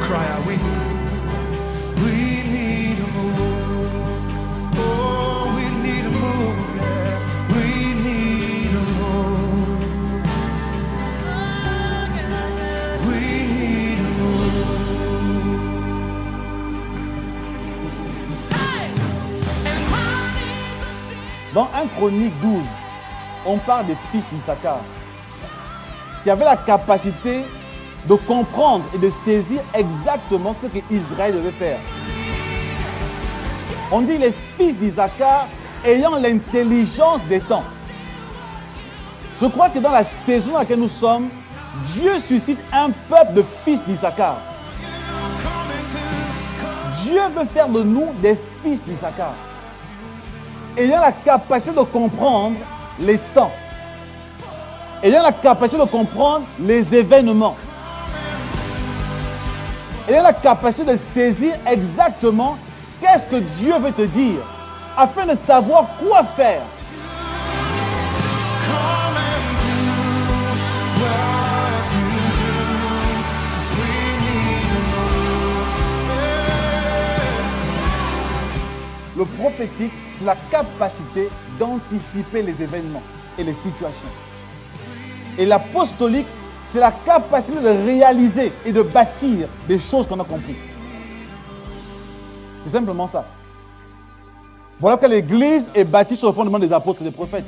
cry out, we need a move. Oh, we need a move, yeah. We need a move. We need a move. Dans 1 Chronique 12, on parle des fils d'Issachar qui avaient la capacité de comprendre et de saisir exactement ce qu'Israël devait faire. On dit les fils d'Issachar ayant l'intelligence des temps. Je crois que dans la saison dans laquelle nous sommes, Dieu suscite un peuple de fils d'Issachar. Dieu veut faire de nous des fils d'Issachar, ayant la capacité de comprendre les temps, ayant la capacité de comprendre les événements, ayant la capacité de saisir exactement qu'est-ce que Dieu veut te dire, afin de savoir quoi faire. Le prophétique, c'est la capacité d'anticiper les événements et les situations. Et l'apostolique, c'est la capacité de réaliser et de bâtir des choses qu'on a compris. C'est simplement ça. Voilà que l'Église est bâtie sur le fondement des apôtres et des prophètes.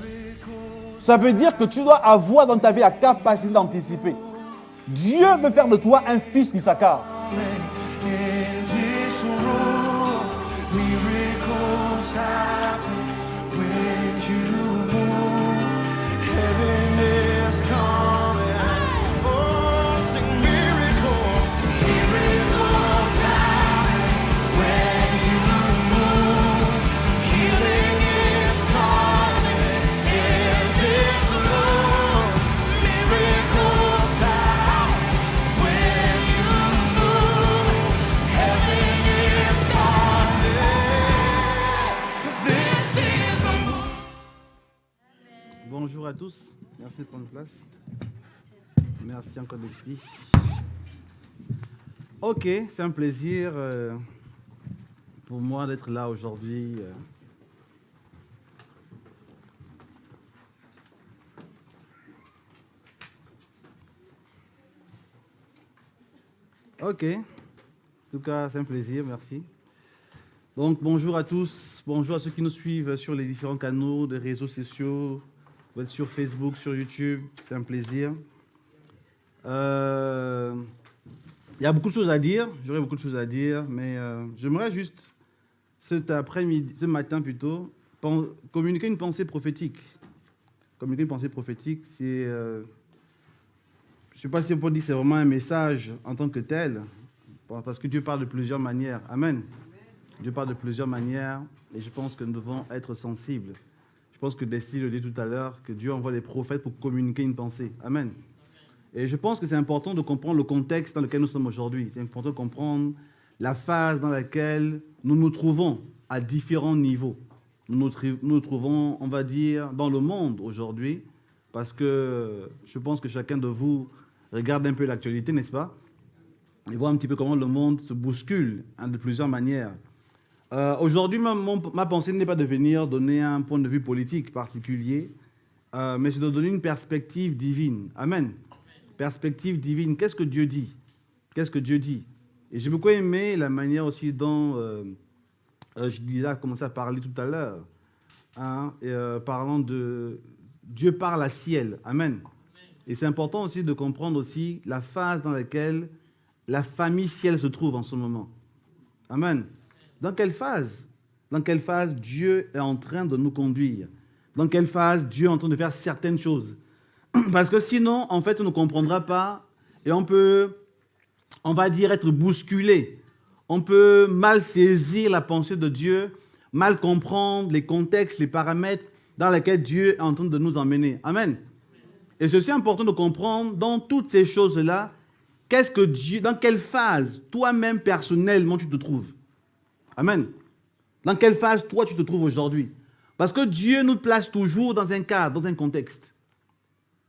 Ça veut dire que tu dois avoir dans ta vie la capacité d'anticiper. Dieu veut faire de toi un fils d'Issachar. Bonjour à tous, merci de prendre place. Merci encore Leslie. Ok, c'est un plaisir pour moi d'être là aujourd'hui. Ok, en tout cas c'est un plaisir, merci. Donc bonjour à tous, bonjour à ceux qui nous suivent sur les différents canaux de réseaux sociaux. Vous êtes sur Facebook, sur YouTube, c'est un plaisir. Il y a beaucoup de choses à dire, j'aurais beaucoup de choses à dire, mais j'aimerais juste cet après-midi, ce matin plutôt, communiquer une pensée prophétique. Communiquer une pensée prophétique, c'est... je ne sais pas si on peut dire que c'est vraiment un message en tant que tel, parce que Dieu parle de plusieurs manières. Amen. Dieu parle de plusieurs manières, et je pense que nous devons être sensibles. Je pense que Deslie le dit tout à l'heure, que Dieu envoie les prophètes pour communiquer une pensée. Amen. Et je pense que c'est important de comprendre le contexte dans lequel nous sommes aujourd'hui. C'est important de comprendre la phase dans laquelle nous nous trouvons à différents niveaux. Nous nous trouvons, on va dire, dans le monde aujourd'hui, parce que je pense que chacun de vous regarde un peu l'actualité, n'est-ce pas? Et voit un petit peu comment le monde se bouscule de plusieurs manières. Aujourd'hui, ma pensée n'est pas de venir donner un point de vue politique particulier, mais c'est de donner une perspective divine. Amen. Perspective divine. Qu'est-ce que Dieu dit? Qu'est-ce que Dieu dit? Et j'ai beaucoup aimé la manière aussi dont je a commencé à parler tout à l'heure, parlant de Dieu parle à ciel. Amen. Et c'est important aussi de comprendre aussi la phase dans laquelle la famille ciel se trouve en ce moment. Amen. Dans quelle phase? Dans quelle phase Dieu est en train de nous conduire? Dans quelle phase Dieu est en train de faire certaines choses? Parce que sinon, en fait, on ne comprendra pas et on peut, on va dire, être bousculé. On peut mal saisir la pensée de Dieu, mal comprendre les contextes, les paramètres dans lesquels Dieu est en train de nous emmener. Amen. Et c'est aussi important de comprendre dans toutes ces choses-là, qu'est-ce que Dieu, dans quelle phase toi-même personnellement tu te trouves. Amen. Dans quelle phase, toi, tu te trouves aujourd'hui? Parce que Dieu nous place toujours dans un cadre, dans un contexte.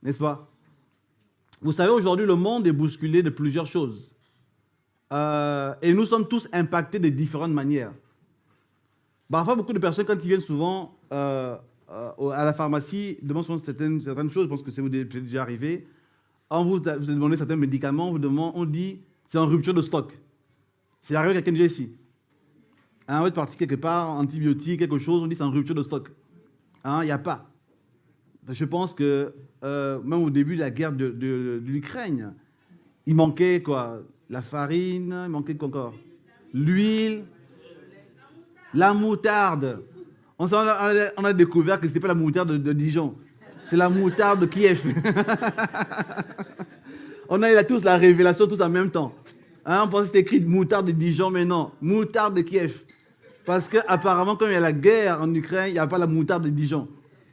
N'est-ce pas? Vous savez, aujourd'hui, le monde est bousculé de plusieurs choses. et nous sommes tous impactés de différentes manières. Parfois, beaucoup de personnes, quand ils viennent souvent à la pharmacie, demandent souvent certaines choses. Je pense que c'est vous déjà arrivé. On vous a demandé certains médicaments, on dit c'est en rupture de stock. C'est arrivé à quelqu'un déjà ici. Hein, vous êtes parti quelque part, antibiotiques, quelque chose, on dit c'est en rupture de stock. Il n'y a pas. Je pense que même au début de la guerre de l'Ukraine, il manquait quoi? La farine, il manquait quoi encore? L'huile, la moutarde. On a découvert que ce n'était pas la moutarde de Dijon, c'est la moutarde de Kiev. On a eu tous la révélation tous en même temps. On pensait que c'était écrit moutarde de Dijon, mais non, moutarde de Kiev. Parce qu'apparemment, quand il y a la guerre en Ukraine, il n'y a pas la moutarde de Dijon.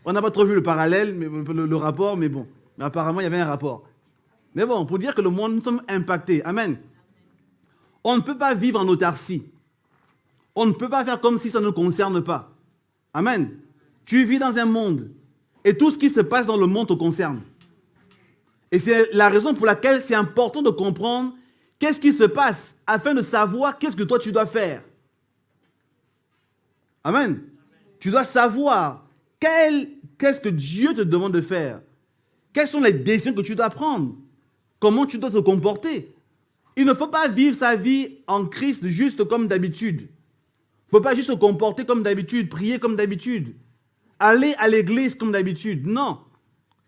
On n'a pas trop vu le parallèle, mais le rapport, mais bon. Mais apparemment, il y avait un rapport. Mais bon, pour dire que le monde, nous sommes impactés. Amen. On ne peut pas vivre en autarcie. On ne peut pas faire comme si ça ne nous concerne pas. Amen. Tu vis dans un monde et tout ce qui se passe dans le monde te concerne. Et c'est la raison pour laquelle c'est important de comprendre qu'est-ce qui se passe afin de savoir qu'est-ce que toi tu dois faire. Amen. Tu dois savoir qu'est-ce que Dieu te demande de faire. Quelles sont les décisions que tu dois prendre. Comment tu dois te comporter. Il ne faut pas vivre sa vie en Christ juste comme d'habitude. Il ne faut pas juste se comporter comme d'habitude, prier comme d'habitude, aller à l'église comme d'habitude. Non.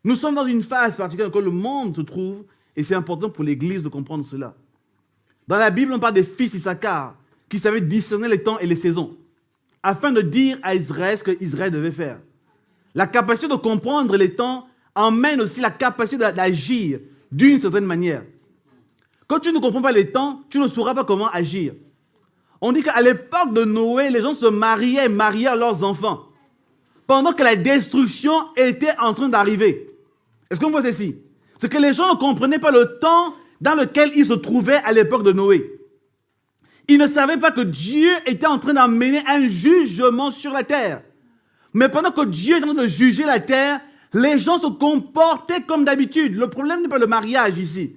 Nous sommes dans une phase particulière où le monde se trouve et c'est important pour l'église de comprendre cela. Dans la Bible, on parle des fils d'Issachar qui savaient discerner les temps et les saisons afin de dire à Israël ce qu'Israël devait faire. La capacité de comprendre les temps emmène aussi la capacité d'agir d'une certaine manière. Quand tu ne comprends pas les temps, tu ne sauras pas comment agir. On dit qu'à l'époque de Noé, les gens se mariaient leurs enfants pendant que la destruction était en train d'arriver. Est-ce qu'on voit ceci? C'est que les gens ne comprenaient pas le temps dans lequel ils se trouvaient à l'époque de Noé. Ils ne savaient pas que Dieu était en train d'amener un jugement sur la terre. Mais pendant que Dieu est en train de juger la terre, les gens se comportaient comme d'habitude. Le problème n'est pas le mariage ici.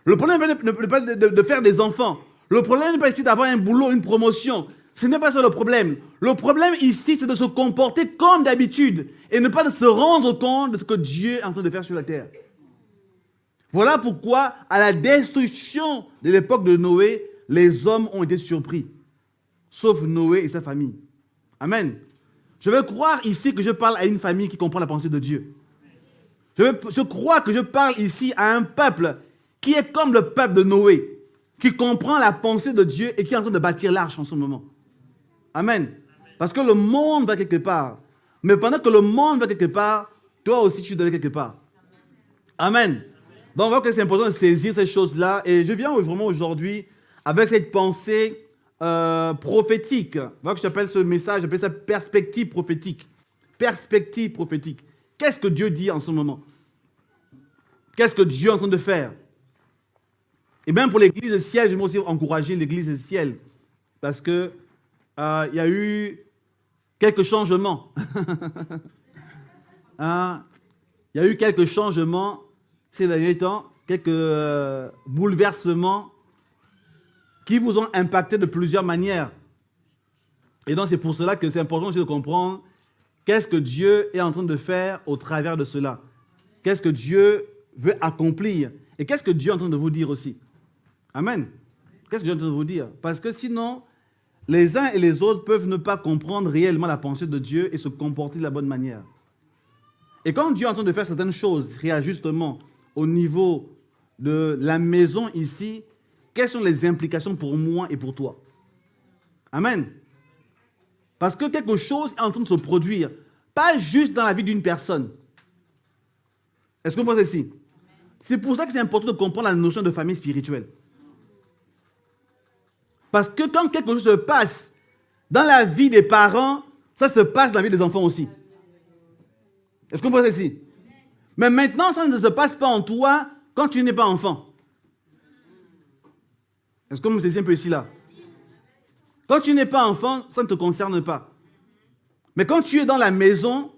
Le problème n'est pas de faire des enfants. Le problème n'est pas ici d'avoir un boulot, une promotion. Ce n'est pas ça le problème. Le problème ici, c'est de se comporter comme d'habitude et ne pas de se rendre compte de ce que Dieu est en train de faire sur la terre. Voilà pourquoi, à la destruction de l'époque de Noé, les hommes ont été surpris, sauf Noé et sa famille. Amen. Je veux croire ici que je parle à une famille qui comprend la pensée de Dieu. Je crois que je parle ici à un peuple qui est comme le peuple de Noé, qui comprend la pensée de Dieu et qui est en train de bâtir l'arche en ce moment. Amen. Parce que le monde va quelque part. Mais pendant que le monde va quelque part, toi aussi tu dois aller quelque part. Amen. Donc on voit que c'est important de saisir ces choses-là. Et je viens vraiment aujourd'hui avec cette pensée prophétique. Voilà que j'appelle ce message, j'appelle ça perspective prophétique. Perspective prophétique. Qu'est-ce que Dieu dit en ce moment? Qu'est-ce que Dieu est en train de faire? Et même pour l'église du ciel, j'aimerais aussi encourager l'église du ciel. Parce que il y a eu quelques changements. Il y a eu quelques changements ces derniers temps, quelques bouleversements qui vous ont impacté de plusieurs manières. Et donc c'est pour cela que c'est important aussi de comprendre qu'est-ce que Dieu est en train de faire au travers de cela. Qu'est-ce que Dieu veut accomplir et qu'est-ce que Dieu est en train de vous dire aussi. Amen. Qu'est-ce que Dieu est en train de vous dire? Parce que sinon, les uns et les autres peuvent ne pas comprendre réellement la pensée de Dieu et se comporter de la bonne manière. Et quand Dieu est en train de faire certaines choses, réajustements au niveau de la maison ici, quelles sont les implications pour moi et pour toi? Amen. Parce que quelque chose est en train de se produire, pas juste dans la vie d'une personne. Est-ce que vous pensez ici? C'est pour ça que c'est important de comprendre la notion de famille spirituelle. Parce que quand quelque chose se passe dans la vie des parents, ça se passe dans la vie des enfants aussi. Est-ce que vous pensez ici? Mais maintenant, ça ne se passe pas en toi quand tu n'es pas enfant. Est-ce que vous me saisissez un peu ici, là? Quand tu n'es pas enfant, ça ne te concerne pas. Mais quand tu es dans la maison,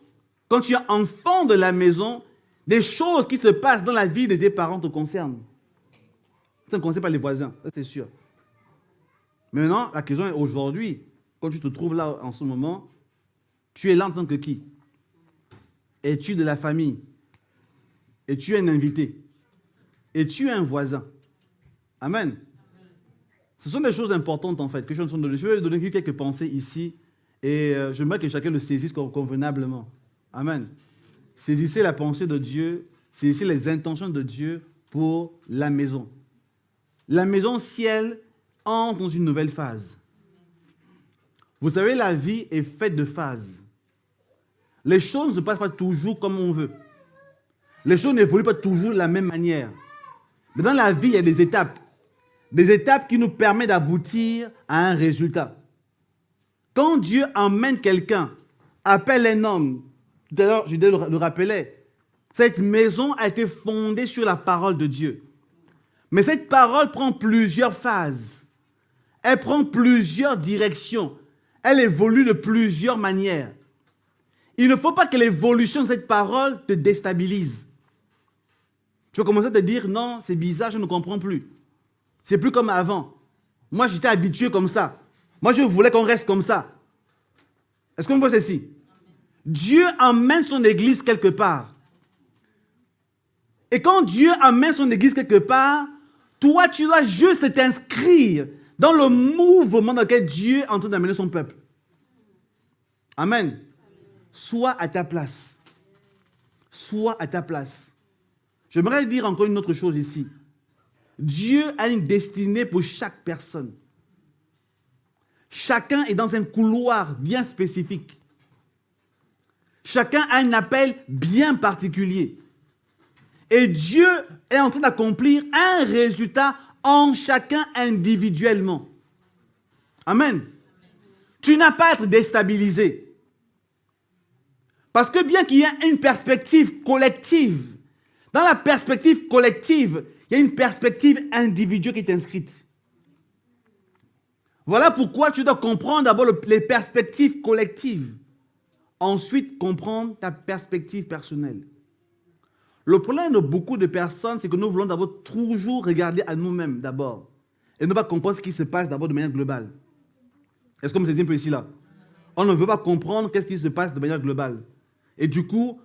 quand tu es enfant de la maison, des choses qui se passent dans la vie de tes parents te concernent. Ça ne concerne pas les voisins, ça c'est sûr. Maintenant, la question est aujourd'hui, quand tu te trouves là en ce moment, tu es là en tant que qui? Es-tu de la famille? Es-tu un invité? Es-tu un voisin? Amen. Ce sont des choses importantes en fait que je suis en train de donner. Je vais donner quelques pensées ici et j'aimerais que chacun le saisisse convenablement. Amen. Saisissez la pensée de Dieu, saisissez les intentions de Dieu pour la maison. La maison ciel entre dans une nouvelle phase. Vous savez, la vie est faite de phases. Les choses ne se passent pas toujours comme on veut. Les choses n'évoluent pas toujours de la même manière. Mais dans la vie, il y a des étapes. Des étapes qui nous permettent d'aboutir à un résultat. Quand Dieu emmène quelqu'un, appelle un homme, tout à l'heure, je le rappelais, cette maison a été fondée sur la parole de Dieu. Mais cette parole prend plusieurs phases. Elle prend plusieurs directions. Elle évolue de plusieurs manières. Il ne faut pas que l'évolution de cette parole te déstabilise. Tu vas commencer à te dire, non, c'est bizarre, je ne comprends plus. C'est plus comme avant. Moi, j'étais habitué comme ça. Moi, je voulais qu'on reste comme ça. Est-ce qu'on voit ceci? Dieu emmène son église quelque part. Et quand Dieu emmène son église quelque part, toi, tu dois juste t'inscrire dans le mouvement dans lequel Dieu est en train d'amener son peuple. Amen. Sois à ta place. Sois à ta place. J'aimerais dire encore une autre chose ici. Dieu a une destinée pour chaque personne. Chacun est dans un couloir bien spécifique. Chacun a un appel bien particulier. Et Dieu est en train d'accomplir un résultat en chacun individuellement. Amen. Tu n'as pas à être déstabilisé. Parce que bien qu'il y ait une perspective collective, dans la perspective collective, il y a une perspective individuelle qui est inscrite. Voilà pourquoi tu dois comprendre d'abord les perspectives collectives. Ensuite, comprendre ta perspective personnelle. Le problème de beaucoup de personnes, c'est que nous voulons d'abord toujours regarder à nous-mêmes d'abord. Et ne pas comprendre ce qui se passe d'abord de manière globale. Est-ce qu'on me saisit un peu ici là? On ne veut pas comprendre qu'est-ce qui se passe de manière globale. Et du coup,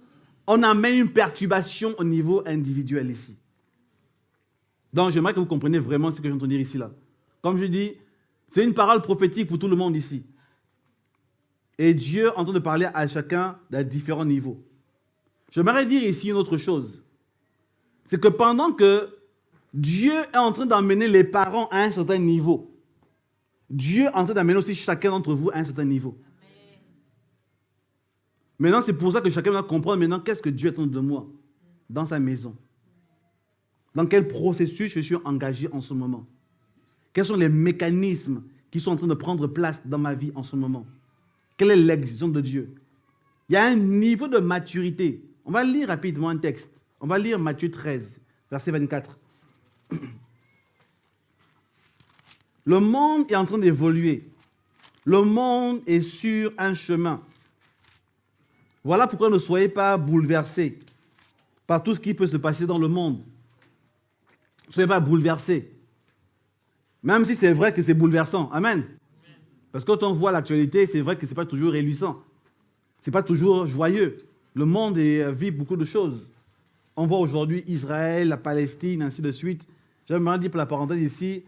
on amène une perturbation au niveau individuel ici. Donc, j'aimerais que vous compreniez vraiment ce que je viens de dire ici là. Comme je dis, c'est une parole prophétique pour tout le monde ici. Et Dieu est en train de parler à chacun à différents niveaux. J'aimerais dire ici une autre chose. C'est que pendant que Dieu est en train d'emmener les parents à un certain niveau, Dieu est en train d'amener aussi chacun d'entre vous à un certain niveau. Amen. Maintenant, c'est pour ça que chacun doit comprendre maintenant qu'est-ce que Dieu attend de moi dans sa maison. Dans quel processus je suis engagé en ce moment. Quels sont les mécanismes qui sont en train de prendre place dans ma vie en ce moment. Quelle est l'exigence de Dieu? Il y a un niveau de maturité. On va lire rapidement un texte. On va lire Matthieu 13, verset 24. Le monde est en train d'évoluer. Le monde est sur un chemin. Voilà pourquoi ne soyez pas bouleversés par tout ce qui peut se passer dans le monde. Ne soyez pas bouleversés. Même si c'est vrai que c'est bouleversant. Amen. Parce que quand on voit l'actualité, c'est vrai que ce n'est pas toujours réjouissant. Ce n'est pas toujours joyeux. Le monde vit beaucoup de choses. On voit aujourd'hui Israël, la Palestine, ainsi de suite. J'aimerais dire pour la parenthèse ici,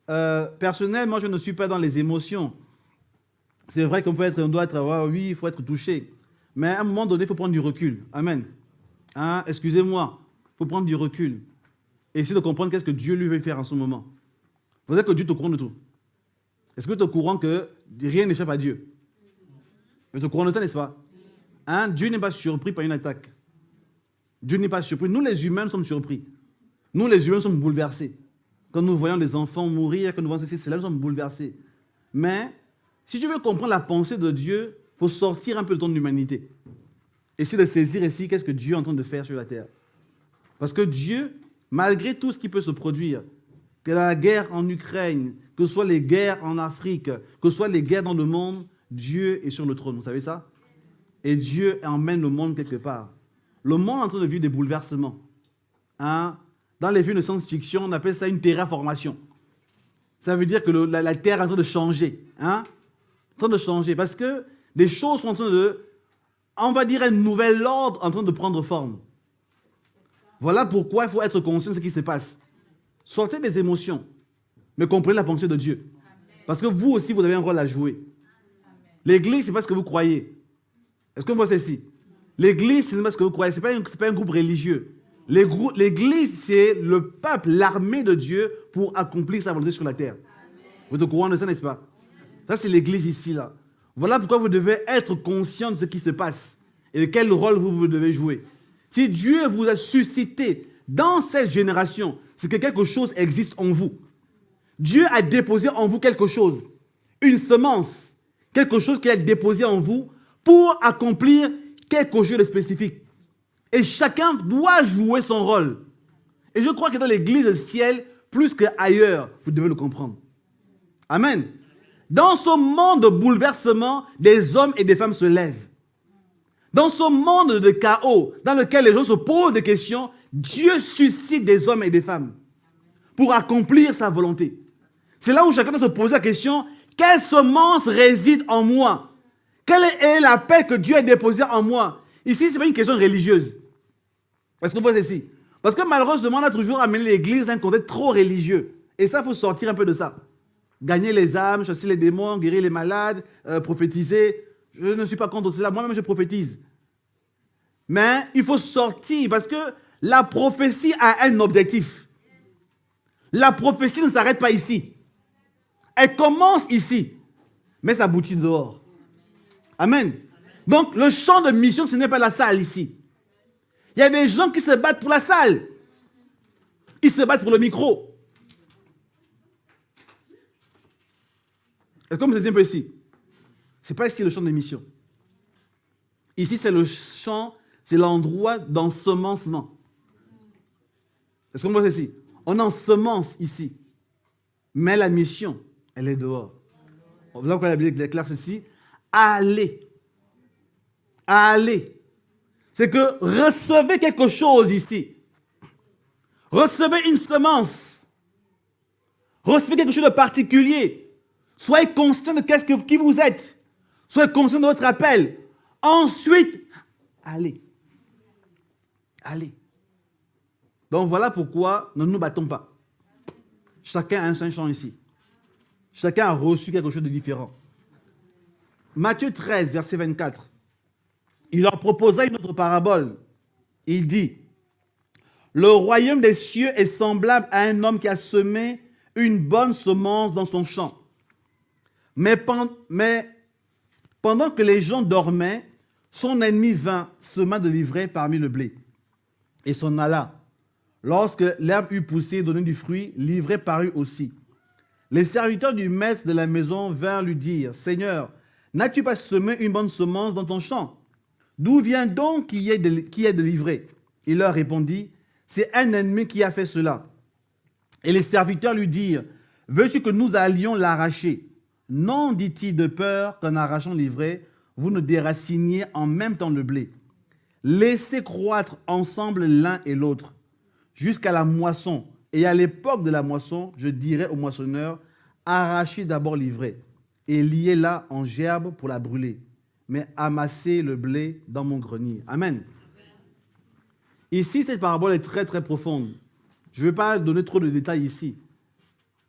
personnellement, je ne suis pas dans les émotions. C'est vrai qu'on doit être, oui, il faut être touché. Mais à un moment donné, il faut prendre du recul. Amen. Hein, excusez-moi, il faut prendre du recul. Et essayer de comprendre qu'est-ce que Dieu lui veut faire en ce moment. Vous savez que Dieu est au courant de tout. Est-ce que tu es au courant que rien n'échappe à Dieu? Tu es au courant de ça, n'est-ce pas? Hein? Dieu n'est pas surpris par une attaque. Dieu n'est pas surpris. Nous, les humains, nous sommes surpris. Nous, les humains, sommes bouleversés. Quand nous voyons les enfants mourir, quand nous voyons ceci, cela, nous sommes bouleversés. Mais, si tu veux comprendre la pensée de Dieu, il faut sortir un peu de ton humanité. Essayer de saisir ici qu'est-ce que Dieu est en train de faire sur la terre. Parce que Dieu, malgré tout ce qui peut se produire, que la guerre en Ukraine, que ce soit les guerres en Afrique, que ce soit les guerres dans le monde, Dieu est sur le trône. Vous savez ça? Et Dieu emmène le monde quelque part. Le monde est en train de vivre des bouleversements. Hein? Dans les films de science-fiction, on appelle ça une terraformation. Ça veut dire que la terre est en train de changer. Hein? En train de changer. Parce que des choses sont en train de, on va dire, un nouvel ordre en train de prendre forme. Voilà pourquoi il faut être conscient de ce qui se passe. Sortez des émotions, mais comprenez la pensée de Dieu. Parce que vous aussi, vous avez un rôle à jouer. L'église, ce n'est pas ce que vous croyez. Est-ce que vous voyez ceci? L'église, ce n'est pas ce que vous croyez. Ce n'est pas un groupe religieux. L'église, c'est le peuple, l'armée de Dieu pour accomplir sa volonté sur la terre. Vous êtes au courant de ça, n'est-ce pas? Ça, c'est l'église ici, là. Voilà pourquoi vous devez être conscient de ce qui se passe et de quel rôle vous devez jouer. Si Dieu vous a suscité dans cette génération, c'est que quelque chose existe en vous. Dieu a déposé en vous quelque chose, une semence, quelque chose qu'il a déposé en vous pour accomplir quelque chose de spécifique. Et chacun doit jouer son rôle. Et je crois que dans l'église ciel, plus qu'ailleurs, vous devez le comprendre. Amen. Dans ce monde de bouleversement, des hommes et des femmes se lèvent. Dans ce monde de chaos, dans lequel les gens se posent des questions, Dieu suscite des hommes et des femmes pour accomplir sa volonté. C'est là où chacun doit se poser la question, quelle semence réside en moi? Quelle est la paix que Dieu a déposée en moi? Ici, ce n'est pas une question religieuse. Est-ce que vous voyez ici? Parce que malheureusement, on a toujours amené l'Église dans un contexte trop religieux. Et ça, il faut sortir un peu de ça. Gagner les âmes, chasser les démons, guérir les malades, prophétiser. Je ne suis pas contre cela. Moi-même, je prophétise. Mais il faut sortir parce que la prophétie a un objectif. La prophétie ne s'arrête pas ici. Elle commence ici, mais ça aboutit dehors. Amen. Donc, le champ de mission, ce n'est pas la salle ici. Il y a des gens qui se battent pour la salle. Ils se battent pour le micro. Et comme je disais un peu ici, ce n'est pas ici le champ de mission. Ici, c'est le champ, c'est l'endroit d'ensemencement. Est-ce qu'on voit ici? On ensemence ici. Mais la mission, elle est dehors. Voilà pourquoi la Bible déclare ceci. Allez. Allez. C'est que recevez quelque chose ici. Recevez une semence. Recevez quelque chose de particulier. Soyez conscient de qui vous êtes. Soyez conscient de votre appel. Ensuite, allez. Allez. Donc voilà pourquoi nous ne nous battons pas. Chacun a un champ ici. Chacun a reçu quelque chose de différent. Matthieu 13, verset 24. Il leur proposa une autre parabole. Il dit, le royaume des cieux est semblable à un homme qui a semé une bonne semence dans son champ. Mais pendant que les gens dormaient, son ennemi vint, sema de l'ivraie parmi le blé, et s'en alla. Lorsque l'herbe eut poussé et donné du fruit, l'ivraie parut aussi. Les serviteurs du maître de la maison vinrent lui dire, « Seigneur, n'as-tu pas semé une bonne semence dans ton champ? D'où vient donc qu'il y ait de l'ivraie ?» Il leur répondit, « C'est un ennemi qui a fait cela. » Et les serviteurs lui dirent, « Veux-tu que nous allions l'arracher? » Non, dit-il, de peur qu'en arrachant l'ivraie, vous ne déraciniez en même temps le blé. Laissez croître ensemble l'un et l'autre jusqu'à la moisson. Et à l'époque de la moisson, je dirai au moissonneur, arrachez d'abord l'ivraie et liez-la en gerbe pour la brûler, mais amassez le blé dans mon grenier. Amen. Ici, cette parabole est très très profonde. Je ne vais pas donner trop de détails ici,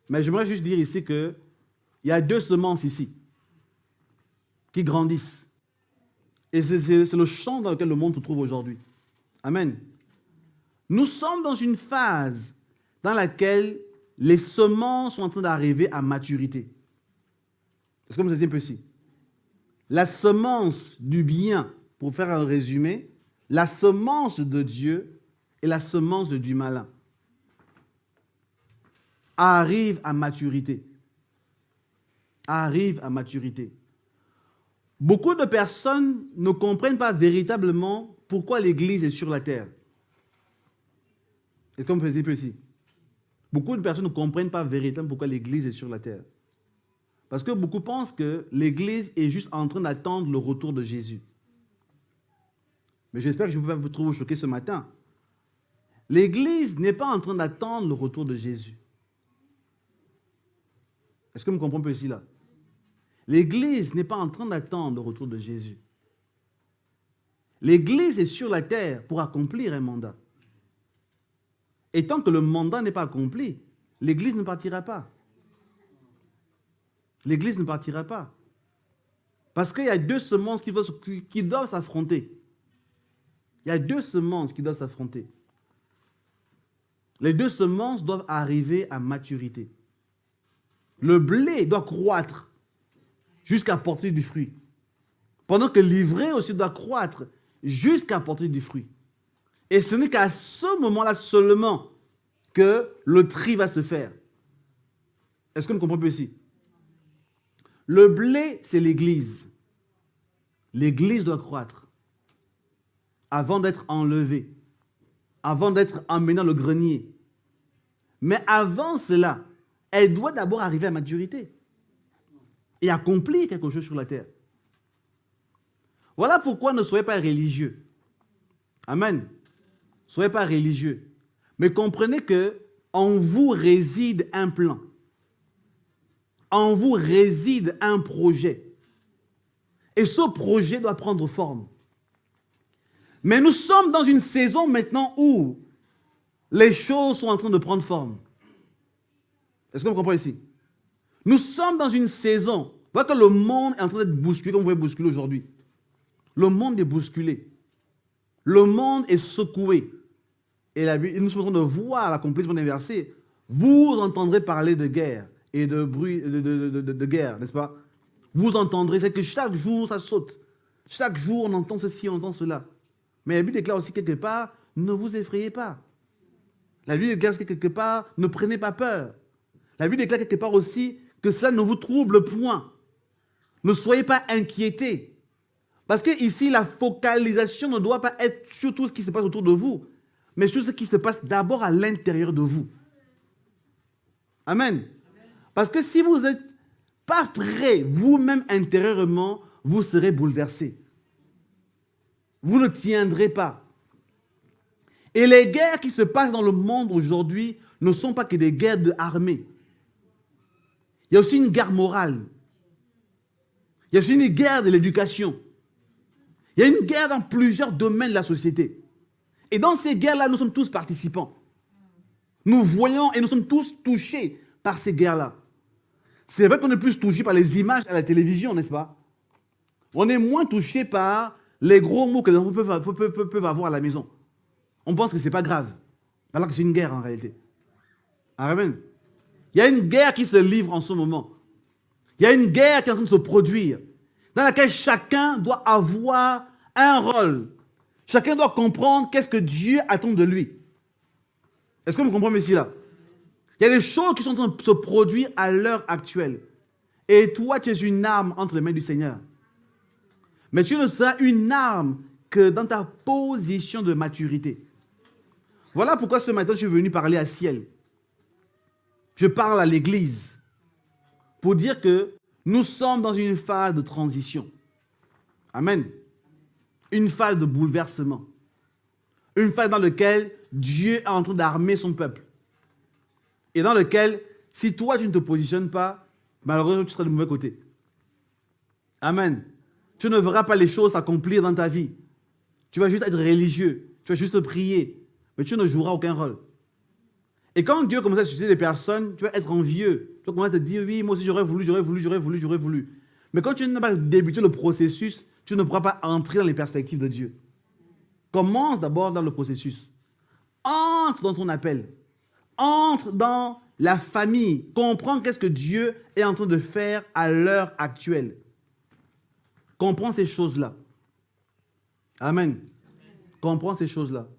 mais j'aimerais juste dire ici qu'il y a deux semences ici qui grandissent. Et c'est le champ dans lequel le monde se trouve aujourd'hui. Amen. Nous sommes dans une phase dans laquelle les semences sont en train d'arriver à maturité. C'est comme je disais un peu ici. La semence du bien, pour faire un résumé, la semence de Dieu et la semence du malin arrivent à maturité. Arrivent à maturité. Beaucoup de personnes ne comprennent pas véritablement pourquoi l'Église est sur la terre. Et comme je disais un peu ici, beaucoup de personnes ne comprennent pas véritablement pourquoi l'Église est sur la terre. Parce que beaucoup pensent que l'Église est juste en train d'attendre le retour de Jésus. Mais j'espère que je ne vais pas trop vous choquer ce matin. L'Église n'est pas en train d'attendre le retour de Jésus. Est-ce que vous me comprenez un peu ici, là? L'Église n'est pas en train d'attendre le retour de Jésus. L'Église est sur la terre pour accomplir un mandat. Et tant que le mandat n'est pas accompli, l'Église ne partira pas. L'Église ne partira pas. Parce qu'il y a deux semences qui doivent s'affronter. Il y a deux semences qui doivent s'affronter. Les deux semences doivent arriver à maturité. Le blé doit croître jusqu'à porter du fruit. Pendant que l'ivraie aussi doit croître jusqu'à porter du fruit. Et ce n'est qu'à ce moment-là seulement que le tri va se faire. Est-ce que vous comprenez ici? Le blé, c'est l'Église. L'Église doit croître avant d'être enlevée, avant d'être emmenée dans le grenier. Mais avant cela, elle doit d'abord arriver à maturité et accomplir quelque chose sur la terre. Voilà pourquoi ne soyez pas religieux. Amen. Ne soyez pas religieux. Mais comprenez que en vous réside un plan. En vous réside un projet. Et ce projet doit prendre forme. Mais nous sommes dans une saison maintenant où les choses sont en train de prendre forme. Est-ce que vous comprenez ici? Nous sommes dans une saison. Voilà que le monde est en train d'être bousculé, comme vous pouvez bousculer aujourd'hui. Le monde est bousculé. Le monde est secoué. Et nous sommes en train de voir l'accomplissement des versets. Vous entendrez parler de guerre et de bruit, de guerre, n'est-ce pas? Vous entendrez, c'est que chaque jour ça saute. Chaque jour on entend ceci, on entend cela. Mais la Bible déclare aussi quelque part, ne vous effrayez pas. La Bible déclare quelque part, ne prenez pas peur. La Bible déclare quelque part aussi que cela ne vous trouble point. Ne soyez pas inquiétés. Parce que ici, la focalisation ne doit pas être sur tout ce qui se passe autour de vous, mais sur ce qui se passe d'abord à l'intérieur de vous. Amen. Parce que si vous n'êtes pas prêt, vous-même intérieurement, vous serez bouleversé. Vous ne tiendrez pas. Et les guerres qui se passent dans le monde aujourd'hui ne sont pas que des guerres d'armée. Il y a aussi une guerre morale. Il y a aussi une guerre de l'éducation. Il y a une guerre dans plusieurs domaines de la société. Et dans ces guerres-là, nous sommes tous participants. Nous voyons et nous sommes tous touchés par ces guerres-là. C'est vrai qu'on est plus touchés par les images à la télévision, n'est-ce pas? On est moins touchés par les gros mots que les enfants peuvent avoir à la maison. On pense que ce n'est pas grave, alors que c'est une guerre en réalité. Amen. Il y a une guerre qui se livre en ce moment. Il y a une guerre qui est en train de se produire, dans laquelle chacun doit avoir un rôle. Chacun doit comprendre qu'est-ce que Dieu attend de lui. Est-ce que vous comprenez ici là? Il y a des choses qui sont en train de se produire à l'heure actuelle. Et toi, tu es une arme entre les mains du Seigneur. Mais tu ne seras une arme que dans ta position de maturité. Voilà pourquoi ce matin, je suis venu parler à Ciel. Je parle à l'Église pour dire que nous sommes dans une phase de transition. Amen. Une phase de bouleversement. Une phase dans laquelle Dieu est en train d'armer son peuple. Et dans laquelle, si toi, tu ne te positionnes pas, malheureusement, tu seras du mauvais côté. Amen. Tu ne verras pas les choses s'accomplir dans ta vie. Tu vas juste être religieux. Tu vas juste prier. Mais tu ne joueras aucun rôle. Et quand Dieu commence à susciter des personnes, tu vas être envieux. Tu vas commencer à te dire, oui, moi aussi j'aurais voulu. Mais quand tu n'as pas débuté le processus, tu ne pourras pas entrer dans les perspectives de Dieu. Commence d'abord dans le processus. Entre dans ton appel. Entre dans la famille. Comprends qu'est-ce que Dieu est en train de faire à l'heure actuelle. Comprends ces choses-là. Amen. Comprends ces choses-là.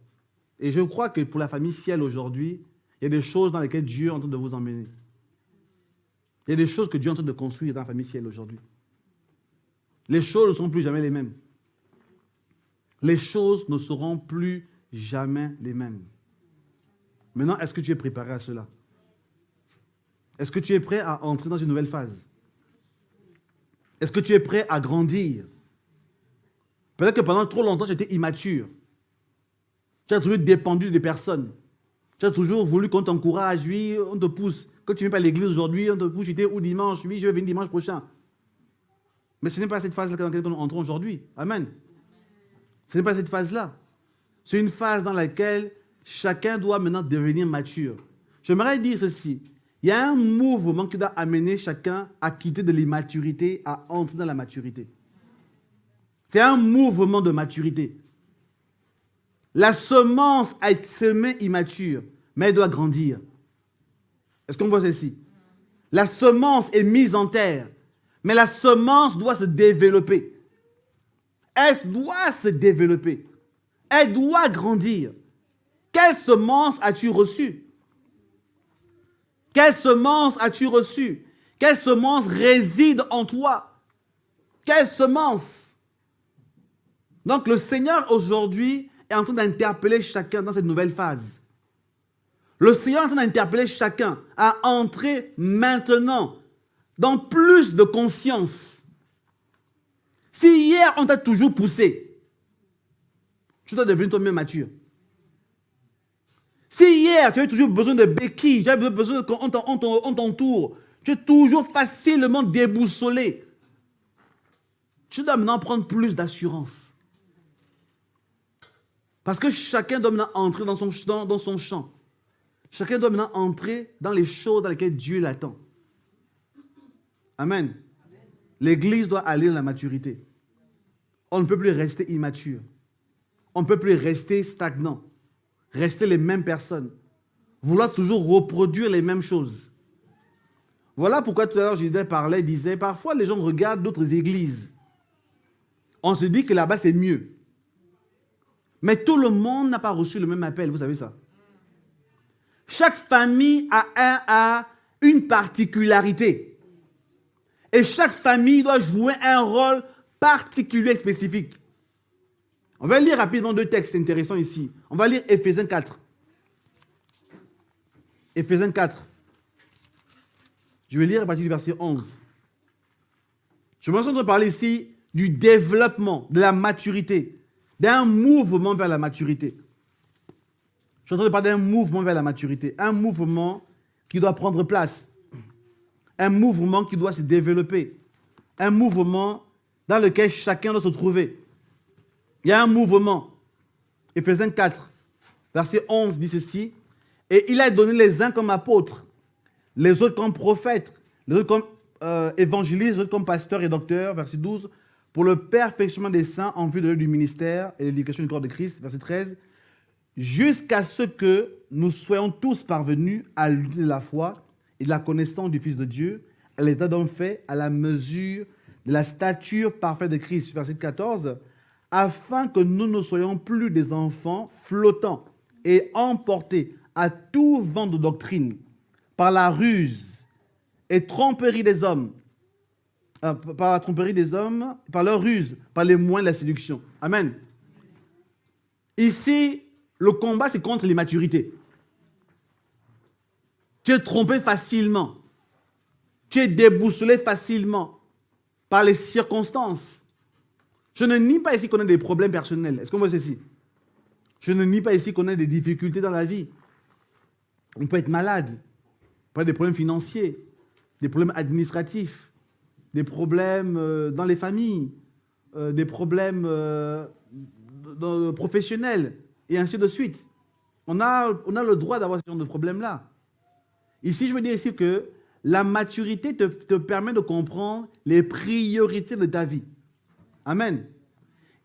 Et je crois que pour la famille Ciel aujourd'hui, il y a des choses dans lesquelles Dieu est en train de vous emmener. Il y a des choses que Dieu est en train de construire dans la famille Ciel aujourd'hui. Les choses ne seront plus jamais les mêmes. Les choses ne seront plus jamais les mêmes. Maintenant, est-ce que tu es préparé à cela? Est-ce que tu es prêt à entrer dans une nouvelle phase? Est-ce que tu es prêt à grandir? Peut-être que pendant trop longtemps, tu étais immature. Tu as toujours dépendu des personnes. Tu as toujours voulu qu'on t'encourage, oui, on te pousse. Quand tu ne viens pas à l'église aujourd'hui, on te pousse, tu es où dimanche, oui, je vais venir dimanche prochain. Mais ce n'est pas cette phase-là dans laquelle nous entrons aujourd'hui. Amen. Ce n'est pas cette phase-là. C'est une phase dans laquelle chacun doit maintenant devenir mature. J'aimerais dire ceci. Il y a un mouvement qui doit amener chacun à quitter de l'immaturité, à entrer dans la maturité. C'est un mouvement de maturité. La semence a été semée immature, mais elle doit grandir. Est-ce qu'on voit ceci? La semence est mise en terre, mais la semence doit se développer. Elle doit se développer. Elle doit grandir. Quelle semence as-tu reçue? Quelle semence as-tu reçue? Quelle semence réside en toi? Quelle semence? Donc le Seigneur aujourd'hui est en train d'interpeller chacun dans cette nouvelle phase. Le Seigneur est en train d'interpeller chacun à entrer maintenant dans plus de conscience. Si hier on t'a toujours poussé, tu dois devenir toi-même mature. Si hier tu avais toujours besoin de béquilles, tu avais besoin qu'on t'entoure, tu es toujours facilement déboussolé, tu dois maintenant prendre plus d'assurance. Parce que chacun doit maintenant entrer dans son champ. Chacun doit maintenant entrer dans les choses dans lesquelles Dieu l'attend. Amen. L'Église doit aller dans la maturité. On ne peut plus rester immature. On ne peut plus rester stagnant. Rester les mêmes personnes. Vouloir toujours reproduire les mêmes choses. Voilà pourquoi tout à l'heure, je disais, parfois les gens regardent d'autres églises. On se dit que là-bas, c'est mieux. Mais tout le monde n'a pas reçu le même appel, vous savez ça. Chaque famille a une particularité. Et chaque famille doit jouer un rôle particulier, spécifique. On va lire rapidement deux textes intéressants ici. On va lire Éphésiens 4. Éphésiens 4. Je vais lire à partir du verset 11. Je me suis en train de parler ici du développement, de la maturité, d'un mouvement vers la maturité. Je suis en train de parler d'un mouvement vers la maturité, un mouvement qui doit prendre place, un mouvement qui doit se développer, un mouvement dans lequel chacun doit se trouver. Il y a un mouvement. Éphésiens 4, verset 11 dit ceci. Et il a donné les uns comme apôtres, les autres comme prophètes, les autres comme évangélistes, les autres comme pasteurs et docteurs, verset 12, pour le perfectionnement des saints en vue de l'œuvre du ministère et l'éducation du corps de Christ, verset 13, jusqu'à ce que nous soyons tous parvenus à l'unité de la foi et de la connaissance du Fils de Dieu, à l'état d'homme fait à la mesure de la stature parfaite de Christ, verset 14, afin que nous ne soyons plus des enfants flottants et emportés à tout vent de doctrine par la ruse et tromperie des hommes, par la tromperie des hommes, par leur ruse, par les moyens de la séduction. Amen. Ici, le combat, c'est contre l'immaturité. Tu es trompé facilement. Tu es déboussolé facilement par les circonstances. Je ne nie pas ici qu'on a des problèmes personnels. Est-ce qu'on voit ceci? Je ne nie pas ici qu'on a des difficultés dans la vie. On peut être malade. On peut avoir des problèmes financiers, des problèmes administratifs, des problèmes dans les familles, des problèmes professionnels, et ainsi de suite. On a le droit d'avoir ce genre de problème-là. Ici, je veux dire ici que la maturité te permet de comprendre les priorités de ta vie. Amen.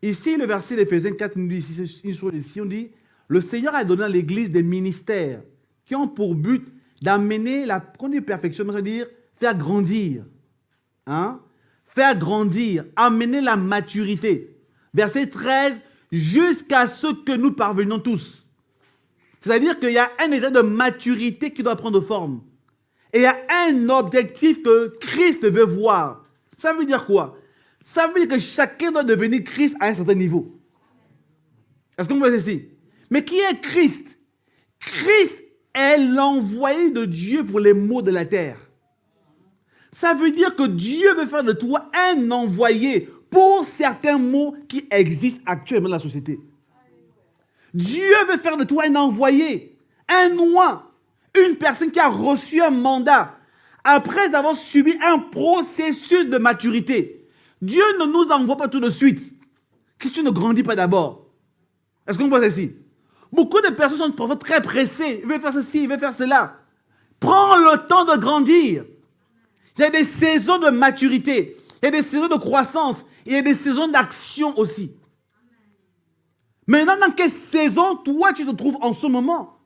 Ici, le verset d'Éphésiens 4 nous dit une chose ici, on dit, le Seigneur a donné à l'Église des ministères qui ont pour but d'amener la perfection, c'est-à-dire faire grandir. Hein? Faire grandir, amener la maturité. Verset 13, jusqu'à ce que nous parvenions tous. C'est-à-dire qu'il y a un état de maturité qui doit prendre forme. Et il y a un objectif que Christ veut voir. Ça veut dire quoi? Ça veut dire que chacun doit devenir Christ à un certain niveau. Est-ce qu'on voit ceci? Mais qui est Christ? Christ est l'envoyé de Dieu pour les maux de la terre. Ça veut dire que Dieu veut faire de toi un envoyé pour certains maux qui existent actuellement dans la société. Dieu veut faire de toi un envoyé Un oint, une personne qui a reçu un mandat, après avoir subi un processus de maturité. Dieu ne nous envoie pas tout de suite. Que tu ne grandis pas d'abord. Est-ce qu'on voit ceci? Beaucoup de personnes sont parfois très pressées. Ils veulent faire ceci, ils veulent faire cela. Prends le temps de grandir. Il y a des saisons de maturité. Il y a des saisons de croissance. Il y a des saisons d'action aussi. Maintenant, dans quelle saison, toi, tu te trouves en ce moment?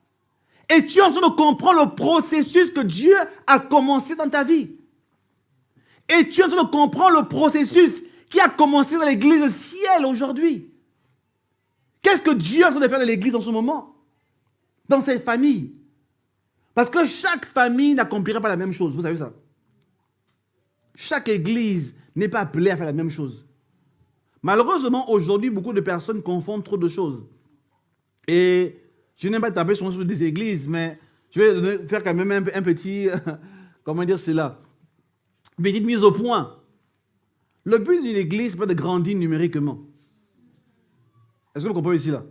Et tu es en train de comprendre le processus que Dieu a commencé dans ta vie. Et tu es en train de comprendre le processus qui a commencé dans l'église ciel aujourd'hui. Qu'est-ce que Dieu est en train de faire dans l'église en ce moment? Dans cette famille. Parce que chaque famille n'accomplira pas la même chose. Vous savez ça? Chaque église n'est pas appelée à faire la même chose. Malheureusement, aujourd'hui, beaucoup de personnes confondent trop de choses. Et je n'aime pas taper sur des églises, mais je vais faire quand même un petit, comment dire cela, une petite mise au point. Le but d'une église, ce n'est pas de grandir numériquement. Est-ce que vous comprenez ici là?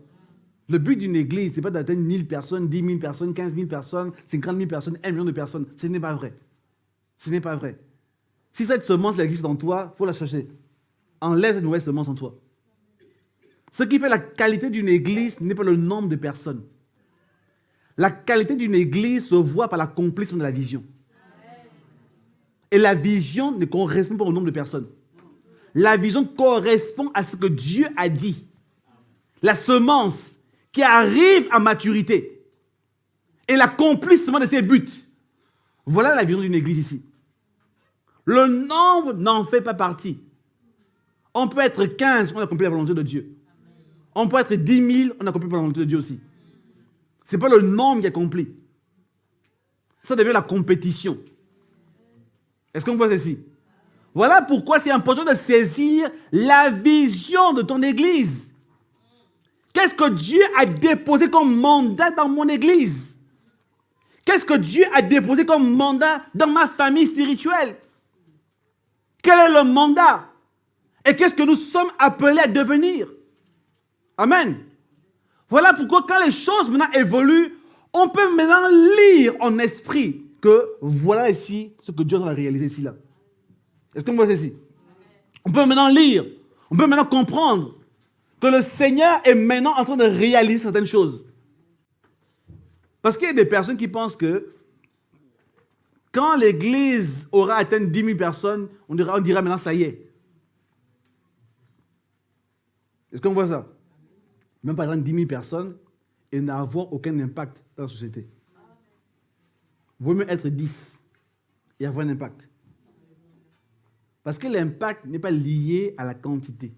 Le but d'une église, ce n'est pas d'atteindre 1000 personnes, 10 000 personnes, 15 000 personnes, 50 000 personnes, 1 million de personnes. Ce n'est pas vrai. Ce n'est pas vrai. Si cette semence existe en toi, il faut la chercher. Enlève cette nouvelle semence en toi. Ce qui fait la qualité d'une église n'est pas le nombre de personnes. La qualité d'une église se voit par l'accomplissement de la vision. Et la vision ne correspond pas au nombre de personnes. La vision correspond à ce que Dieu a dit. La semence qui arrive à maturité et l'accomplissement de ses buts. Voilà la vision d'une église ici. Le nombre n'en fait pas partie. On peut être 15, on accomplit la volonté de Dieu. On peut être 10 000, on accomplit la volonté de Dieu aussi. Ce n'est pas le nombre qui accomplit. Ça devient la compétition. Est-ce qu'on voit ceci? Voilà pourquoi c'est important de saisir la vision de ton église. Qu'est-ce que Dieu a déposé comme mandat dans mon église? Qu'est-ce que Dieu a déposé comme mandat dans ma famille spirituelle? Quel est le mandat? Et qu'est-ce que nous sommes appelés à devenir? Amen. Voilà pourquoi quand les choses maintenant évoluent, on peut maintenant lire en esprit que voilà ici ce que Dieu a réalisé ici là. Est-ce qu'on voit ceci? On peut maintenant lire, on peut maintenant comprendre que le Seigneur est maintenant en train de réaliser certaines choses. Parce qu'il y a des personnes qui pensent que quand l'église aura atteint 10 000 personnes, on dira maintenant ça y est. Est-ce qu'on voit ça? Même par exemple 10 000 personnes et n'avoir aucun impact dans la société. Il vaut mieux être 10 et avoir un impact. Parce que l'impact n'est pas lié à la quantité.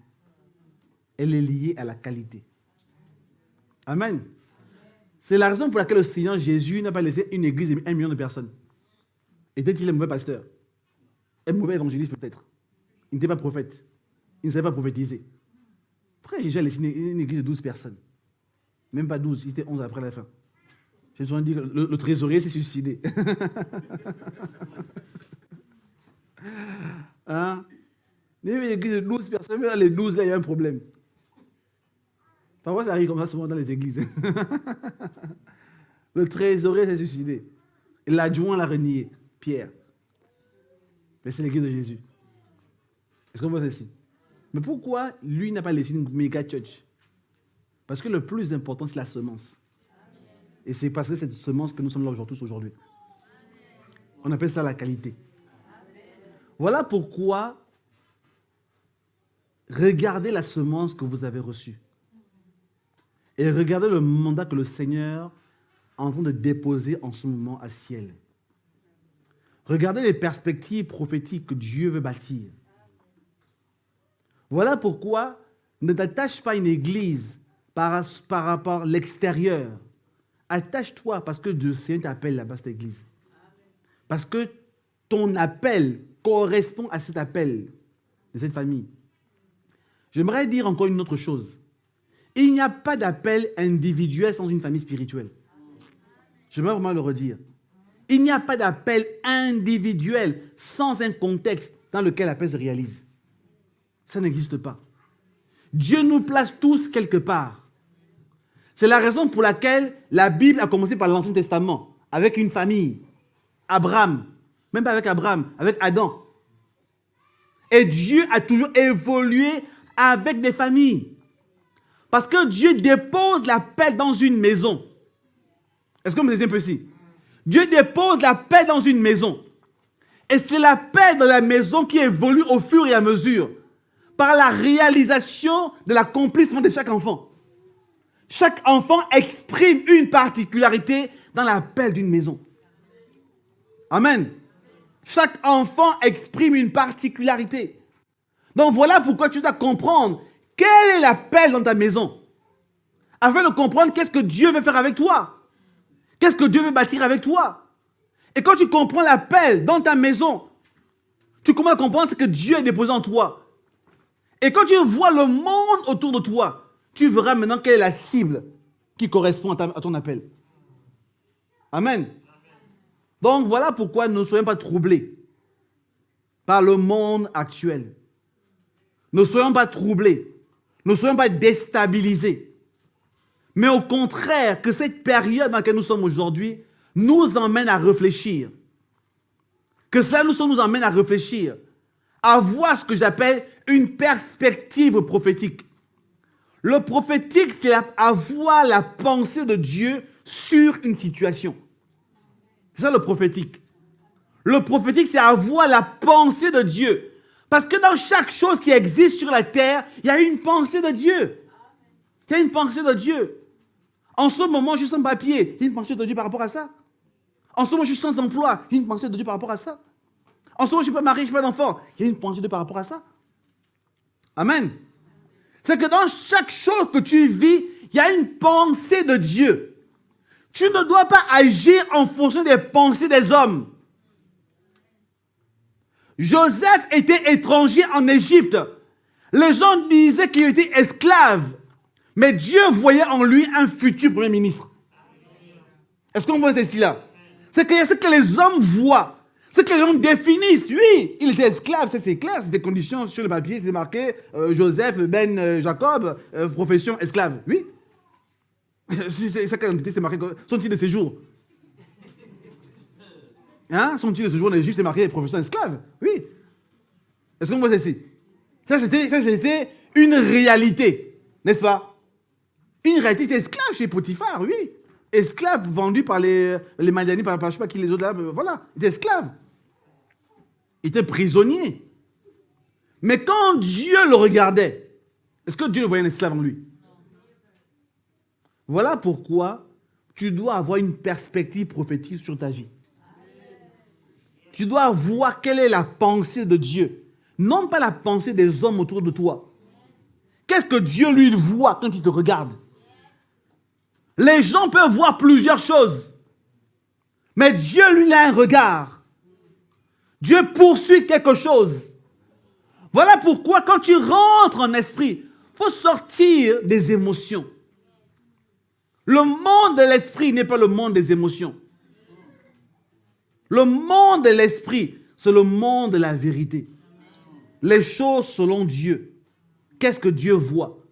Elle est liée à la qualité. Amen. C'est la raison pour laquelle le Seigneur Jésus n'a pas laissé une église de 1 million de personnes. Était-il un mauvais pasteur? Un mauvais évangéliste peut-être. Il n'était pas prophète. Il ne savait pas prophétiser. Pourquoi Jésus a laissé une église de 12 personnes? Même pas 12, il était 11 après la fin. J'ai besoin de dire que le trésorier s'est suicidé. Hein? Il y a une église de 12 personnes, mais dans les 12, là, il y a un problème. Parfois, ça arrive comme ça souvent dans les églises. Le trésorier s'est suicidé. Et l'adjoint l'a renié, Pierre. Mais c'est l'église de Jésus. Est-ce qu'on voit ceci? Mais pourquoi lui n'a pas laissé une méga church? Parce que le plus important, c'est la semence. Et c'est parce que cette semence que nous sommes là aujourd'hui. On appelle ça la qualité. Voilà pourquoi regardez la semence que vous avez reçue. Et regardez le mandat que le Seigneur est en train de déposer en ce moment à ciel. Regardez les perspectives prophétiques que Dieu veut bâtir. Voilà pourquoi ne t'attache pas à une église par rapport à l'extérieur. Attache-toi parce que Dieu Seigneur t'appelle là-bas, cette église. Parce que ton appel correspond à cet appel de cette famille. J'aimerais dire encore une autre chose. Il n'y a pas d'appel individuel sans une famille spirituelle. J'aimerais vraiment le redire. Il n'y a pas d'appel individuel sans un contexte dans lequel l'appel se réalise. Ça n'existe pas. Dieu nous place tous quelque part. C'est la raison pour laquelle la Bible a commencé par l'Ancien Testament, avec une famille. Abraham, même pas avec Abraham, avec Adam. Et Dieu a toujours évolué avec des familles. Parce que Dieu dépose la paix dans une maison. Est-ce que vous me disiez un peu ici? Dieu dépose la paix dans une maison. Et c'est la paix dans la maison qui évolue au fur et à mesure, par la réalisation de l'accomplissement de chaque enfant. Chaque enfant exprime une particularité dans la paix d'une maison. Amen. Chaque enfant exprime une particularité. Donc voilà pourquoi tu dois comprendre quelle est la paix dans ta maison. Afin de comprendre qu'est-ce que Dieu veut faire avec toi. Qu'est-ce que Dieu veut bâtir avec toi. Et quand tu comprends la paix dans ta maison, tu commences à comprendre ce que Dieu a déposé en toi. Et quand tu vois le monde autour de toi, tu verras maintenant quelle est la cible qui correspond à ton appel. Amen. Donc voilà pourquoi ne soyons pas troublés par le monde actuel. Ne soyons pas troublés. Ne soyons pas déstabilisés. Mais au contraire, que cette période dans laquelle nous sommes aujourd'hui nous emmène à réfléchir. Que ça nous emmène à réfléchir. À voir ce que j'appelle une perspective prophétique. Le prophétique, c'est avoir la pensée de Dieu sur une situation. C'est ça le prophétique. Le prophétique, c'est avoir la pensée de Dieu. Parce que dans chaque chose qui existe sur la terre, il y a une pensée de Dieu. Il y a une pensée de Dieu. En ce moment, je suis sans papier. Il y a une pensée de Dieu par rapport à ça. En ce moment, je suis sans emploi. Il y a une pensée de Dieu par rapport à ça. En ce moment, je ne suis pas marié, je n'ai pas d'enfant. Il y a une pensée de Dieu par rapport à ça. Amen. C'est que dans chaque chose que tu vis, il y a une pensée de Dieu. Tu ne dois pas agir en fonction des pensées des hommes. Joseph était étranger en Égypte. Les gens disaient qu'il était esclave. Mais Dieu voyait en lui un futur premier ministre. Est-ce qu'on voit ceci là? C'est ce que les hommes voient. Ce que les gens définissent. Oui, il était esclave, c'est clair. C'est des conditions sur le papier, c'est marqué Joseph, Jacob, profession esclave. Oui. C'est ça qu'identité, c'est marqué son titre de séjour. Hein? Son titre de séjour en Égypte, c'est marqué profession esclave. Oui. Est-ce qu'on voit ceci? Ça, c'était une réalité. N'est-ce pas? Une réalité esclave chez Potiphar, oui. Esclave vendu par les Madianites, par je ne sais pas qui les autres là, voilà. Il était esclave. Il était prisonnier. Mais quand Dieu le regardait, est-ce que Dieu voyait un esclave en lui? Voilà pourquoi tu dois avoir une perspective prophétique sur ta vie. Tu dois voir quelle est la pensée de Dieu. Non pas la pensée des hommes autour de toi. Qu'est-ce que Dieu lui voit quand il te regarde? Les gens peuvent voir plusieurs choses. Mais Dieu, lui, a un regard. Dieu poursuit quelque chose. Voilà pourquoi quand tu rentres en esprit, il faut sortir des émotions. Le monde de l'esprit n'est pas le monde des émotions. Le monde de l'esprit, c'est le monde de la vérité. Les choses selon Dieu. Qu'est-ce que Dieu voit?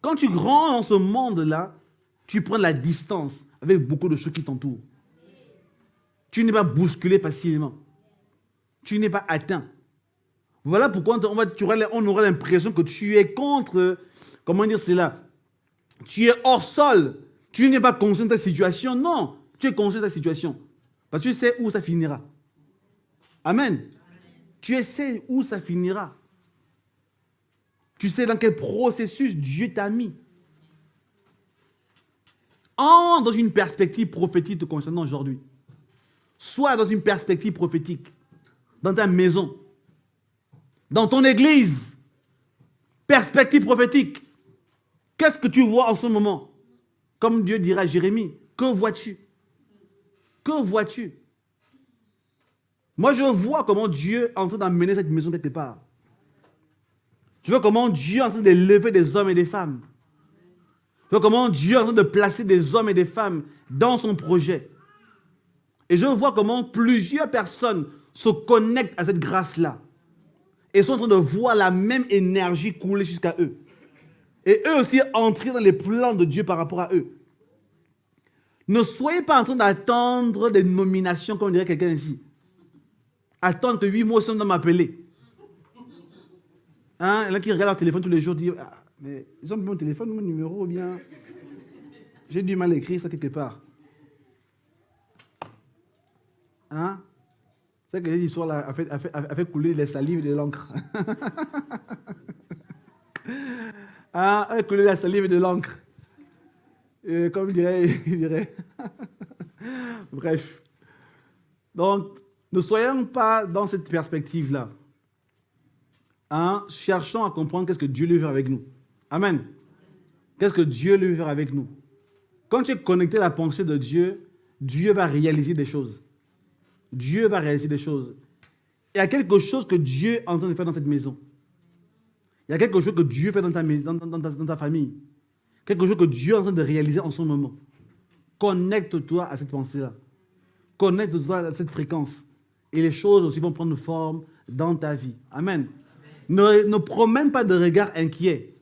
Quand tu rentres dans ce monde-là, tu prends de la distance avec beaucoup de choses qui t'entourent. Tu n'es pas bousculé facilement. Tu n'es pas atteint. Voilà pourquoi on aura l'impression que tu es contre, comment dire cela? Tu es hors sol. Tu n'es pas conscient de ta situation. Non, tu es conscient de ta situation. Parce que tu sais où ça finira. Amen. Tu sais où ça finira. Tu sais dans quel processus Dieu t'a mis. Entre dans une perspective prophétique te concernant aujourd'hui. Sois dans une perspective prophétique. Dans ta maison. Dans ton église. Perspective prophétique. Qu'est-ce que tu vois en ce moment? Comme Dieu dira à Jérémie, que vois-tu? Que vois-tu? Moi, je vois comment Dieu est en train d'amener cette maison quelque part. Je vois comment Dieu est en train d'élever des hommes et des femmes. Je vois comment Dieu est en train de placer des hommes et des femmes dans son projet. Et je vois comment plusieurs personnes se connectent à cette grâce-là. Et sont en train de voir la même énergie couler jusqu'à eux. Et eux aussi entrer dans les plans de Dieu par rapport à eux. Ne soyez pas en train d'attendre des nominations, comme dirait quelqu'un ici. Attendre que 8 mois sont dans m'appeler. Hein? Il y en a qui regardent leur téléphone tous les jours, disent ah, mais ils ont mon téléphone, mon numéro, ou bien j'ai du mal à écrire ça quelque part. Hein? C'est que cette histoire-là a fait couler les salives et de l'encre. Hein? A fait couler la salive et de l'encre. Comme il dirait. Bref. Donc, ne soyons pas dans cette perspective-là. Hein? Cherchons à comprendre qu'est-ce que Dieu veut faire avec nous. Amen. Qu'est-ce que Dieu veut faire avec nous? Quand tu es connecté à la pensée de Dieu, Dieu va réaliser des choses. Dieu va réaliser des choses. Il y a quelque chose que Dieu est en train de faire dans cette maison. Il y a quelque chose que Dieu fait dans ta maison, dans ta famille. Quelque chose que Dieu est en train de réaliser en ce moment. Connecte-toi à cette pensée-là. Connecte-toi à cette fréquence. Et les choses aussi vont prendre forme dans ta vie. Amen. Ne promène pas de regard inquiet.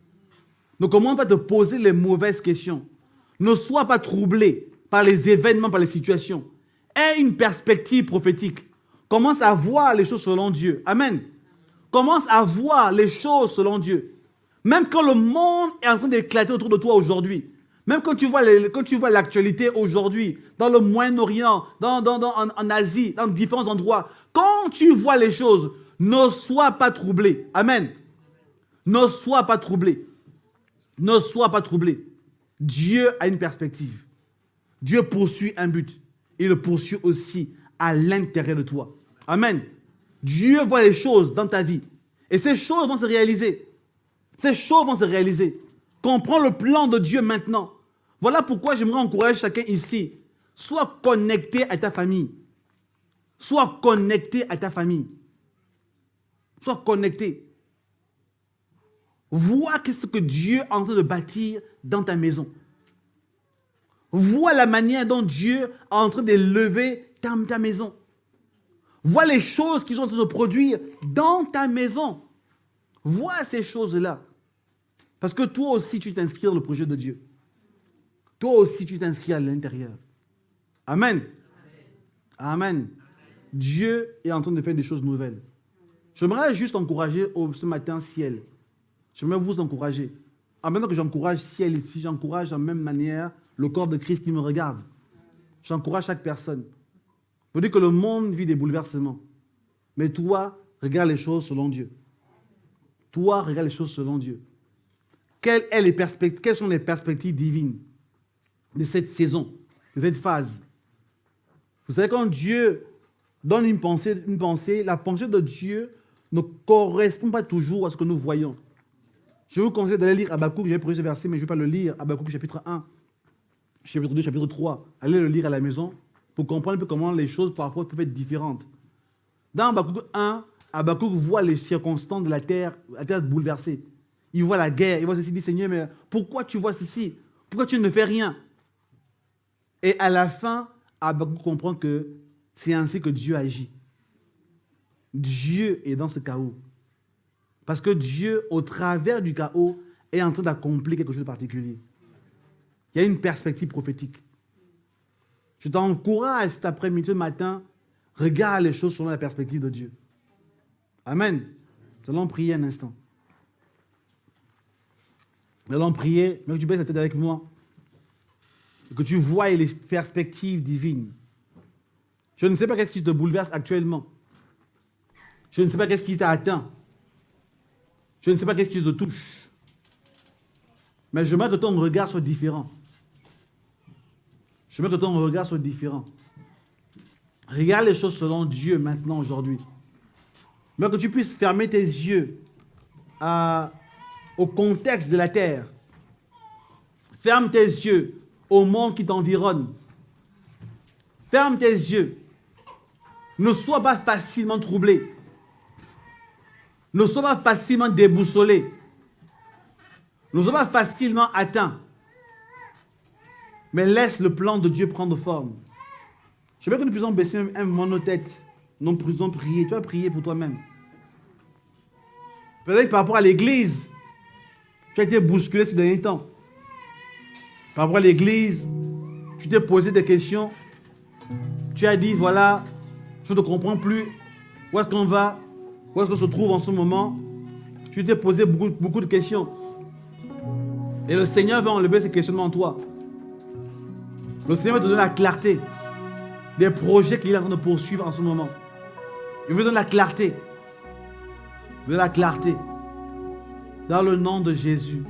Ne commence pas à te poser les mauvaises questions. Ne sois pas troublé par les événements, par les situations. Aie une perspective prophétique. Commence à voir les choses selon Dieu. Amen. Commence à voir les choses selon Dieu. Même quand le monde est en train d'éclater autour de toi aujourd'hui, même quand tu vois l'actualité aujourd'hui, dans le Moyen-Orient, en Asie, dans différents endroits, quand tu vois les choses, ne sois pas troublé. Amen. Ne sois pas troublé. Ne sois pas troublé. Dieu a une perspective. Dieu poursuit un but. Il le poursuit aussi à l'intérieur de toi. Amen. Dieu voit les choses dans ta vie. Et ces choses vont se réaliser. Ces choses vont se réaliser. Comprends le plan de Dieu maintenant. Voilà pourquoi j'aimerais encourager chacun ici. Sois connecté à ta famille. Sois connecté à ta famille. Sois connecté. Vois ce que Dieu est en train de bâtir dans ta maison. Vois la manière dont Dieu est en train d'élever ta maison. Vois les choses qui sont en train de se produire dans ta maison. Vois ces choses-là. Parce que toi aussi, tu t'inscris dans le projet de Dieu. Toi aussi, tu t'inscris à l'intérieur. Amen. Amen. Dieu est en train de faire des choses nouvelles. J'aimerais juste encourager ce matin ciel. J'aimerais vous encourager. En même temps que j'encourage ciel ici, j'encourage de la même manière le corps de Christ qui me regarde. J'encourage chaque personne. Vous dites que le monde vit des bouleversements. Mais toi, regarde les choses selon Dieu. Toi, regarde les choses selon Dieu. Quelles sont les perspectives divines de cette saison, de cette phase? Vous savez, quand Dieu donne une pensée, la pensée de Dieu ne correspond pas toujours à ce que nous voyons. Je vous conseille d'aller lire Habakkuk, j'ai pris ce verset, mais je ne vais pas le lire. Habakkuk chapitre 1, chapitre 2, chapitre 3. Allez le lire à la maison pour comprendre un peu comment les choses parfois peuvent être différentes. Dans Habakkuk 1, Habakkuk voit les circonstances de la terre bouleversée. Il voit la guerre, il voit ceci, il dit Seigneur, mais pourquoi tu vois ceci? Pourquoi tu ne fais rien? Et à la fin, Habakkuk comprend que c'est ainsi que Dieu agit. Dieu est dans ce chaos. Parce que Dieu, au travers du chaos, est en train d'accomplir quelque chose de particulier. Il y a une perspective prophétique. Je t'encourage cet après-midi, ce matin, regarde les choses selon la perspective de Dieu. Amen. Nous allons prier un instant. Nous allons prier, mais que tu baisses la tête avec moi. Et que tu vois les perspectives divines. Je ne sais pas qu'est-ce qui te bouleverse actuellement. Je ne sais pas qu'est-ce qui t'a atteint. Je ne sais pas qu'est-ce qui te touche. Mais j'aimerais que ton regard soit différent. J'aimerais que ton regard soit différent. Regarde les choses selon Dieu maintenant, aujourd'hui. Mais que tu puisses fermer tes yeux au contexte de la terre. Ferme tes yeux au monde qui t'environne. Ferme tes yeux. Ne sois pas facilement troublé. Ne sois pas facilement déboussolé. Ne sois pas facilement atteint. Mais laisse le plan de Dieu prendre forme. Je veux que nous puissions baisser un moment nos têtes. Nous puissions prier. Tu vas prier pour toi-même. Peut-être par rapport à l'église. Tu as été bousculé ces derniers temps. Par rapport à l'église, tu t'es posé des questions. Tu as dit, voilà, je ne comprends plus. Où est-ce qu'on va? Où est-ce qu'on se trouve en ce moment? Tu t'es posé beaucoup de questions. Et le Seigneur va enlever ces questionnements en toi. Le Seigneur va te donner la clarté des projets qu'il est en train de poursuivre en ce moment. Il veut donner la clarté. Il veut la clarté. Dans le nom de Jésus.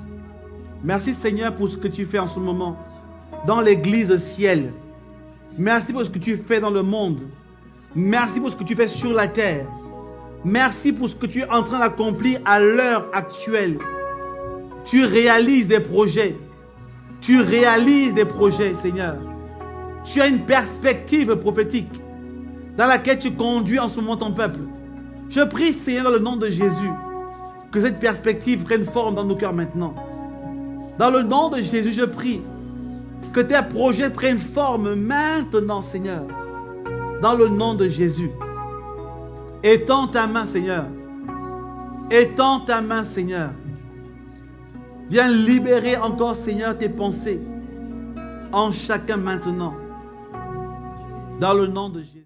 Merci Seigneur pour ce que tu fais en ce moment dans l'église ciel. Merci pour ce que tu fais dans le monde. Merci pour ce que tu fais sur la terre. Merci pour ce que tu es en train d'accomplir à l'heure actuelle. Tu réalises des projets. Tu réalises des projets, Seigneur. Tu as une perspective prophétique dans laquelle tu conduis en ce moment ton peuple. Je prie, Seigneur, dans le nom de Jésus, que cette perspective prenne forme dans nos cœurs maintenant. Dans le nom de Jésus, je prie que tes projets prennent forme maintenant, Seigneur. Dans le nom de Jésus. Étends ta main, Seigneur. Étends ta main, Seigneur. Viens libérer encore, Seigneur, tes pensées en chacun maintenant. Dans le nom de Jésus.